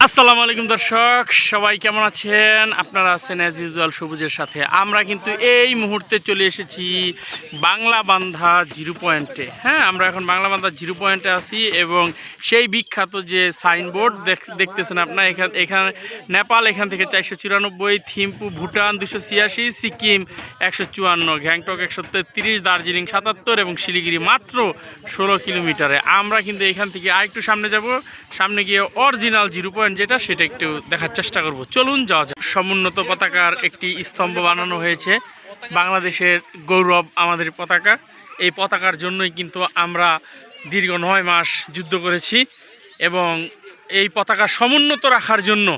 আসসালামু আলাইকুম দর্শক, সবাই কেমন আছেন? আপনারা আছেন অ্যাজ ইউজুয়াল সবুজের সাথে। আমরা কিন্তু এই মুহূর্তে চলে এসেছি বাংলাবান্ধা জিরো পয়েন্টে। হ্যাঁ, আমরা এখন বাংলাবান্ধা জিরো পয়েন্টে আছি এবং সেই বিখ্যাত যে সাইনবোর্ড দেখতেছেন আপনার, এখানে নেপাল এখান থেকে 494, থিম্পু ভুটান 286, সিকিম 154, গ্যাংটক 133, দার্জিলিং 77 এবং শিলিগুড়ি মাত্র 16 কিলোমিটারে। আমরা কিন্তু এখান থেকে আরেকটু সামনে যাব, সামনে গিয়ে অরিজিনাল জিরো পয়েন্ট যেটা সেটা একটু দেখার চেষ্টা করব। চলুন যাওয়া যাক। সমুন্নত পতাকার একটি স্তম্ভ বানানো হয়েছে, বাংলাদেশের গৌরব আমাদের পতাকা। এই পতাকার জন্যই কিন্তু আমরা দীর্ঘ 9 মাস যুদ্ধ করেছি এবং এই পতাকা সমুন্নত রাখার জন্য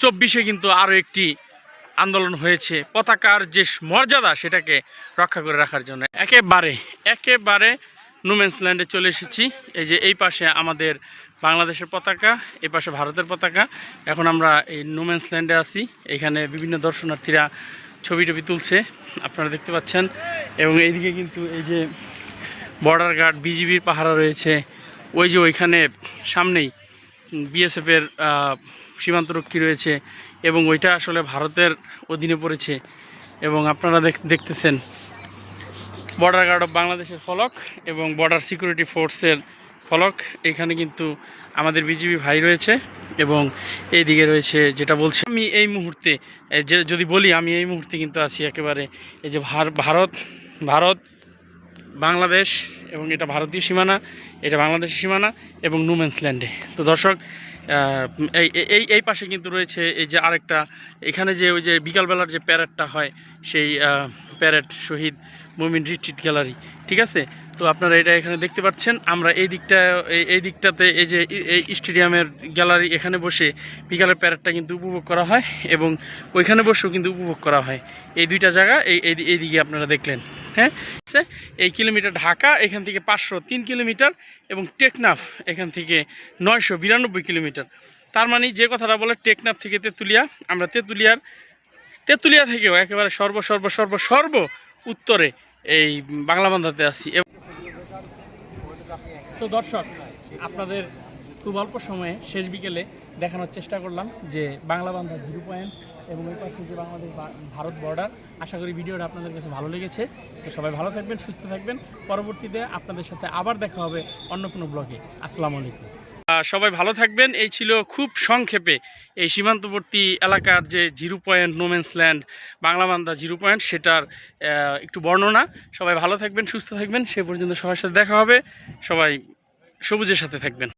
24-এ কিন্তু আরও একটি আন্দোলন হয়েছে, পতাকার যে মর্যাদা সেটাকে রক্ষা করে রাখার জন্য। একেবারে নুমেন্স ল্যান্ডে চলে এসেছি। এই যে এই পাশে আমাদের বাংলাদেশের পতাকা, এই পাশে ভারতের পতাকা। এখন আমরা এই নুমেন্স ল্যান্ডে আছি। এখানে বিভিন্ন দর্শনার্থীরা ছবি তুলছে, আপনারা দেখতে পাচ্ছেন। এবং এইদিকে কিন্তু এই যে বর্ডার গার্ড বিজিবির পাহারা রয়েছে, ওই যে ওইখানে সামনেই বিএসএফের সীমান্তরক্ষী রয়েছে এবং ওইটা আসলে ভারতের অধীনে পড়েছে। এবং আপনারা দেখতেছেন বর্ডার গার্ড অফ বাংলাদেশের ফলক এবং বর্ডার সিকিউরিটি ফোর্সের ফলক। এখানে কিন্তু আমাদের বিজিবি ভাই রয়েছে এবং এই দিকে রয়েছে, যেটা বলছি আমি এই মুহূর্তে যদি বলি, আমি এই মুহূর্তে কিন্তু আছি একেবারে এই যে ভারত বাংলাদেশ, এবং এটা ভারতীয় সীমানা, এটা বাংলাদেশের সীমানা এবং নুমেন্স ল্যান্ডে। তো দর্শক, এই পাশে কিন্তু রয়েছে এই যে আরেকটা, এখানে যে ওই যে বিকালবেলার যে প্যারেডটা হয়, সেই প্যারেড শহীদ মুমিন রিট্রিট গ্যালারি, ঠিক আছে। তো আপনারা এটা এখানে দেখতে পাচ্ছেন। আমরা এই দিকটাতে এই যে এই স্টেডিয়ামের গ্যালারি, এখানে বসে বিকালের প্যারেডটা কিন্তু উপভোগ করা হয় এবং ওইখানে বসেও কিন্তু উপভোগ করা হয়। এই দুইটা জায়গা এইদিকে আপনারা দেখলেন। হ্যাঁ, এই কিলোমিটার ঢাকা এখান থেকে 503 কিলোমিটার এবং টেকনাফ এখান থেকে 992 কিলোমিটার। তার মানে যে কথাটা বলে টেকনাফ থেকে তেঁতুলিয়া, আমরা তেঁতুলিয়া থেকেও একেবারে সর্ব উত্তরে এই বাংলাবান্ধাতে আছি। তো দর্শক, আপনাদের খুব অল্প সময়ে শেষ বিকেলে দেখানোর চেষ্টা করলাম যে বাংলাবান্ধা জিরো পয়েন্ট এবং এই পাশে যে বাংলাদেশ ভারত বর্ডার। আশা করি ভিডিওটা আপনাদের কাছে ভালো লেগেছে। তো সবাই ভালো থাকবেন, সুস্থ থাকবেন। পরবর্তীতে আপনাদের সাথে আবার দেখা হবে অন্য কোনো ব্লগে। আসসালামু আলাইকুম। সবাই ভালো থাকবেন। এই ছিল খুব সংক্ষেপে এই সীমান্তবর্তী এলাকার যে zero point no man's land Banglabandha zero point, সেটার একটু বর্ণনা। সবাই ভালো থাকবেন, সুস্থ থাকবেন। সে পর্যন্ত সবার সাথে দেখা হবে। সবাই সবুজের সাথে থাকবেন।